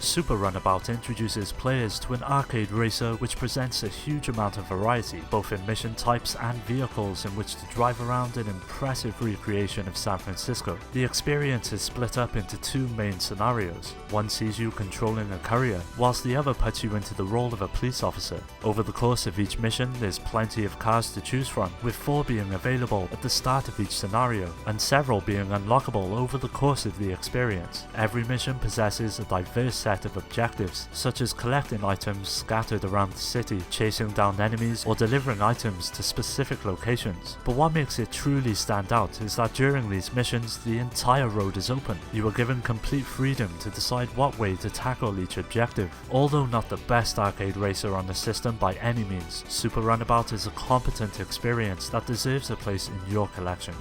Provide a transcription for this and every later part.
Super Runabout introduces players to an arcade racer which presents a huge amount of variety, both in mission types and vehicles in which to drive around an impressive recreation of San Francisco. The experience is split up into two main scenarios. One sees you controlling a courier, whilst the other puts you into the role of a police officer. Over the course of each mission, there's plenty of cars to choose from, with 4 being available at the start of each scenario, and several being unlockable over the course of the experience. Every mission possesses a diverse set of objectives, such as collecting items scattered around the city, chasing down enemies, or delivering items to specific locations. But what makes it truly stand out is that during these missions, the entire road is open. You are given complete freedom to decide what way to tackle each objective. Although not the best arcade racer on the system by any means, Super Runabout is a competent experience that deserves a place in your collection.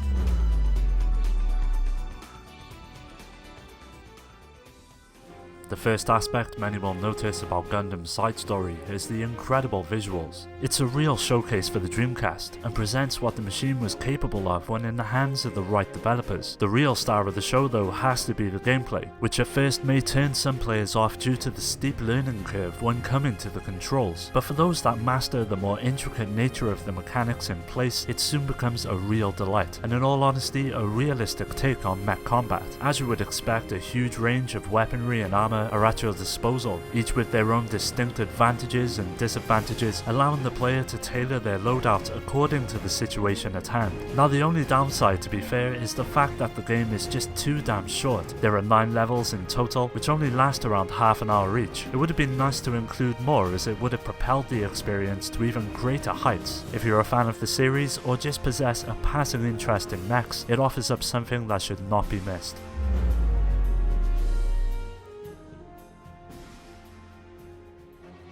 The first aspect many will notice about Gundam's side story is the incredible visuals. It's a real showcase for the Dreamcast, and presents what the machine was capable of when in the hands of the right developers. The real star of the show though has to be the gameplay, which at first may turn some players off due to the steep learning curve when coming to the controls, but for those that master the more intricate nature of the mechanics in place, it soon becomes a real delight, and in all honesty a realistic take on mech combat. As you would expect, a huge range of weaponry and armor are at your disposal, each with their own distinct advantages and disadvantages, allowing the player to tailor their loadout according to the situation at hand. Now the only downside, to be fair, is the fact that the game is just too damn short. There are 9 levels in total, which only last around half an hour each. It would have been nice to include more, as it would have propelled the experience to even greater heights. If you're a fan of the series, or just possess a passing interest in mechs, it offers up something that should not be missed.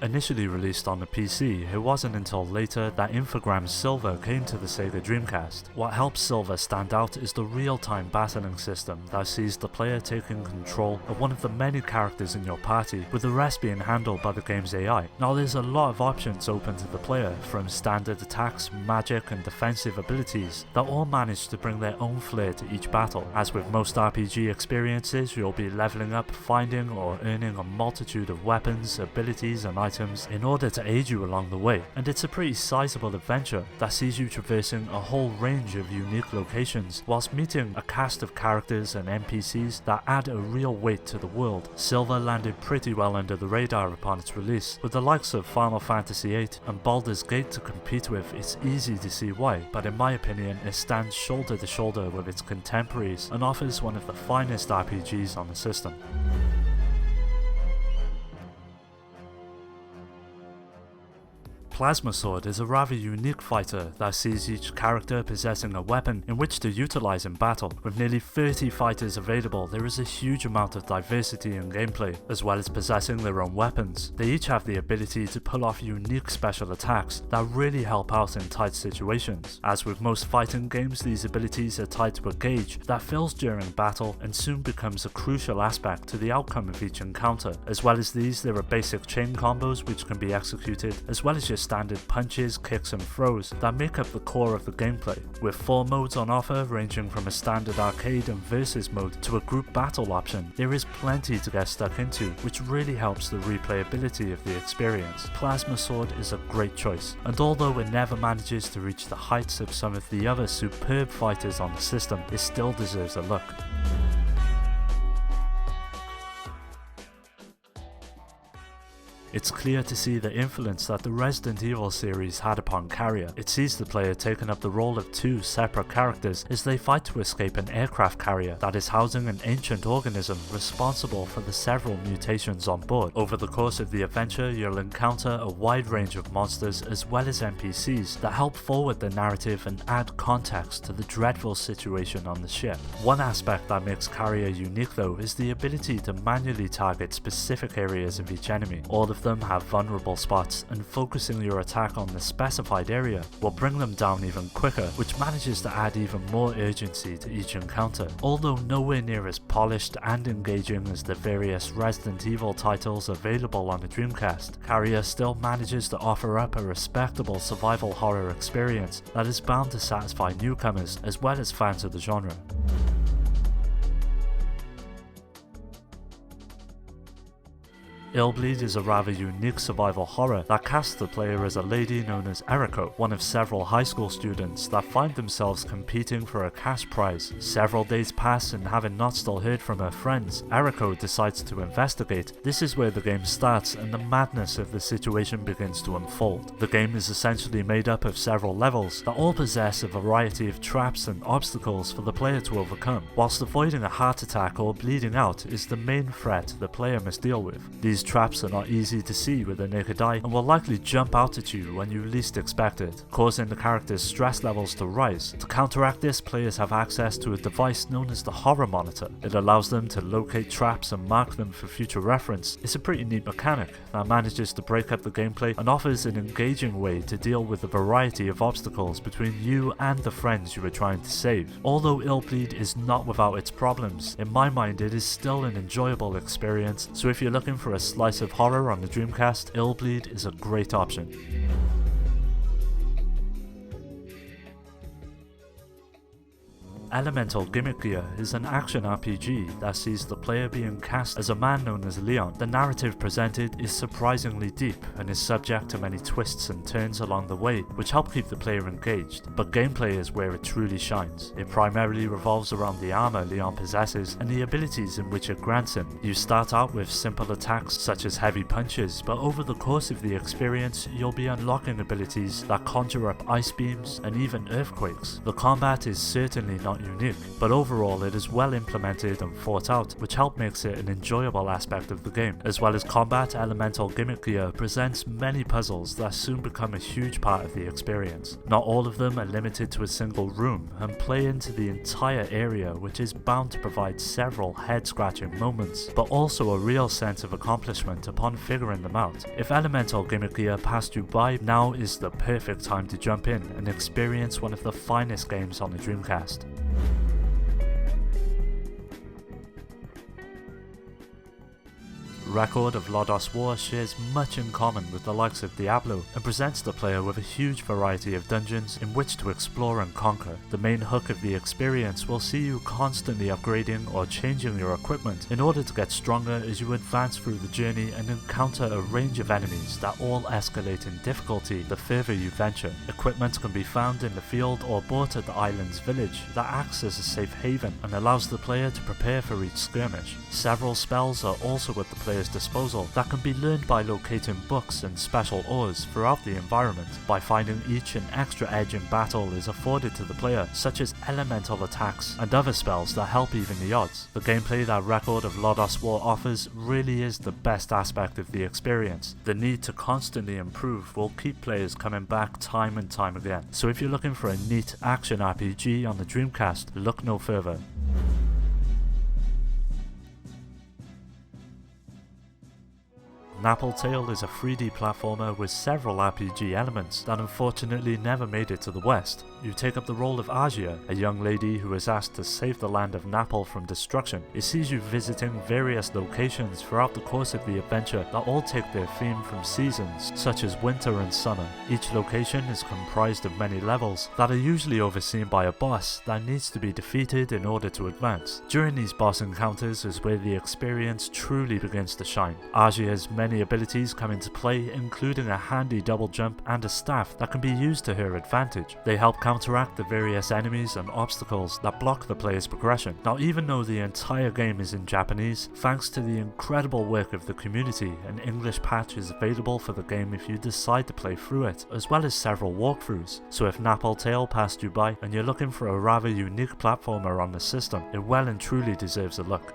Initially released on the PC, it wasn't until later that Infogram's Silver came to the Sega Dreamcast. What helps Silver stand out is the real-time battling system that sees the player taking control of one of the many characters in your party, with the rest being handled by the game's AI. Now there's a lot of options open to the player, from standard attacks, magic and defensive abilities, that all manage to bring their own flair to each battle. As with most RPG experiences, you'll be leveling up, finding or earning a multitude of weapons, abilities and items in order to aid you along the way, and it's a pretty sizable adventure that sees you traversing a whole range of unique locations whilst meeting a cast of characters and NPCs that add a real weight to the world. Silver landed pretty well under the radar upon its release. With the likes of Final Fantasy VIII and Baldur's Gate to compete with, it's easy to see why, but in my opinion it stands shoulder to shoulder with its contemporaries and offers one of the finest RPGs on the system. Plasma Sword is a rather unique fighter that sees each character possessing a weapon in which to utilize in battle. With nearly 30 fighters available, there is a huge amount of diversity in gameplay, as well as possessing their own weapons. They each have the ability to pull off unique special attacks that really help out in tight situations. As with most fighting games, these abilities are tied to a gauge that fills during battle and soon becomes a crucial aspect to the outcome of each encounter. As well as these, there are basic chain combos which can be executed, as well as your standard punches, kicks and throws that make up the core of the gameplay, with 4 modes on offer ranging from a standard arcade and versus mode to a group battle option. There is plenty to get stuck into, which really helps the replayability of the experience. Plasma Sword is a great choice, and although it never manages to reach the heights of some of the other superb fighters on the system, it still deserves a look. It's clear to see the influence that the Resident Evil series had upon Carrier. It sees the player taking up the role of 2 separate characters as they fight to escape an aircraft carrier that is housing an ancient organism responsible for the several mutations on board. Over the course of the adventure, you'll encounter a wide range of monsters as well as NPCs that help forward the narrative and add context to the dreadful situation on the ship. One aspect that makes Carrier unique though is the ability to manually target specific areas of each enemy. All of them have vulnerable spots, and focusing your attack on the specified area will bring them down even quicker, which manages to add even more urgency to each encounter. Although nowhere near as polished and engaging as the various Resident Evil titles available on the Dreamcast, Carrier still manages to offer up a respectable survival horror experience that is bound to satisfy newcomers as well as fans of the genre. Illbleed is a rather unique survival horror that casts the player as a lady known as Eriko, one of several high school students that find themselves competing for a cash prize. Several days pass, and having not still heard from her friends, Eriko decides to investigate. This is where the game starts and the madness of the situation begins to unfold. The game is essentially made up of several levels that all possess a variety of traps and obstacles for the player to overcome, whilst avoiding a heart attack or bleeding out is the main threat the player must deal with. These traps are not easy to see with the naked eye and will likely jump out at you when you least expect it, causing the character's stress levels to rise. To counteract this, players have access to a device known as the Horror Monitor. It allows them to locate traps and mark them for future reference. It's a pretty neat mechanic that manages to break up the gameplay and offers an engaging way to deal with a variety of obstacles between you and the friends you are trying to save. Although Illbleed is not without its problems, in my mind it is still an enjoyable experience, so if you're looking for a slice of horror on the Dreamcast, Illbleed is a great option. Elemental Gimmick Gear is an action RPG that sees the player being cast as a man known as Leon. The narrative presented is surprisingly deep and is subject to many twists and turns along the way, which help keep the player engaged, but gameplay is where it truly shines. It primarily revolves around the armor Leon possesses and the abilities in which it grants him. You start out with simple attacks such as heavy punches, but over the course of the experience you'll be unlocking abilities that conjure up ice beams and even earthquakes. The combat is certainly not unique, but overall it is well implemented and thought out, which help makes it an enjoyable aspect of the game. As well as combat, Elemental Gimmick Gear presents many puzzles that soon become a huge part of the experience. Not all of them are limited to a single room and play into the entire area, which is bound to provide several head-scratching moments, but also a real sense of accomplishment upon figuring them out. If Elemental Gimmick Gear passed you by, now is the perfect time to jump in and experience one of the finest games on the Dreamcast. Record of Lodoss War shares much in common with the likes of Diablo and presents the player with a huge variety of dungeons in which to explore and conquer. The main hook of the experience will see you constantly upgrading or changing your equipment in order to get stronger as you advance through the journey and encounter a range of enemies that all escalate in difficulty the further you venture. Equipment can be found in the field or bought at the island's village that acts as a safe haven and allows the player to prepare for each skirmish. Several spells are also at the player's disposal that can be learned by locating books and special ores throughout the environment. By finding each, an extra edge in battle is afforded to the player, such as elemental attacks and other spells that help even the odds. The gameplay that Record of Lodoss War offers really is the best aspect of the experience. The need to constantly improve will keep players coming back time and time again, so if you're looking for a neat action RPG on the Dreamcast, look no further. Napple Tale is a 3D platformer with several RPG elements that unfortunately never made it to the West. You take up the role of Agia, a young lady who is asked to save the land of Napple from destruction. It sees you visiting various locations throughout the course of the adventure that all take their theme from seasons, such as winter and summer. Each location is comprised of many levels that are usually overseen by a boss that needs to be defeated in order to advance. During these boss encounters is where the experience truly begins to shine. Agia's many abilities come into play, including a handy double jump and a staff that can be used to her advantage. They help counteract the various enemies and obstacles that block the player's progression. Now, even though the entire game is in Japanese, thanks to the incredible work of the community, an English patch is available for the game if you decide to play through it, as well as several walkthroughs. So if Napple Tale passed you by and you're looking for a rather unique platformer on the system, it well and truly deserves a look.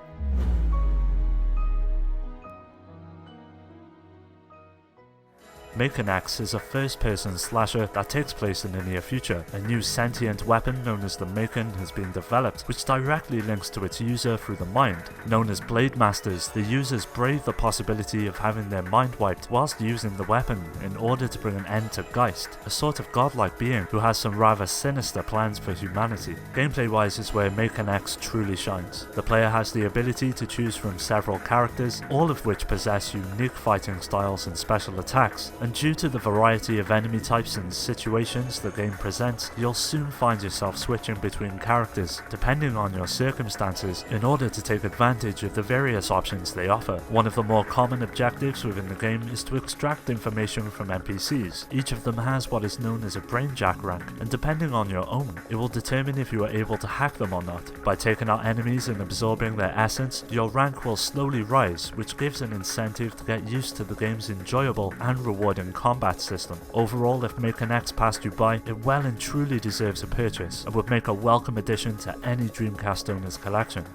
Makenax is a first-person slasher that takes place in the near future. A new sentient weapon known as the Maken has been developed, which directly links to its user through the mind. Known as Blade Masters, the users brave the possibility of having their mind wiped whilst using the weapon in order to bring an end to Geist, a sort of godlike being who has some rather sinister plans for humanity. Gameplay-wise is where Makenax truly shines. The player has the ability to choose from several characters, all of which possess unique fighting styles and special attacks, and due to the variety of enemy types and situations the game presents, you'll soon find yourself switching between characters depending on your circumstances in order to take advantage of the various options they offer. One of the more common objectives within the game is to extract information from NPCs. Each of them has what is known as a brainjack rank, and depending on your own, it will determine if you are able to hack them or not. By taking out enemies and absorbing their essence, your rank will slowly rise, which gives an incentive to get used to the game's enjoyable and rewarding combat system. Overall, if Maker X passed you by, it well and truly deserves a purchase, and would make a welcome addition to any Dreamcast owner's collection.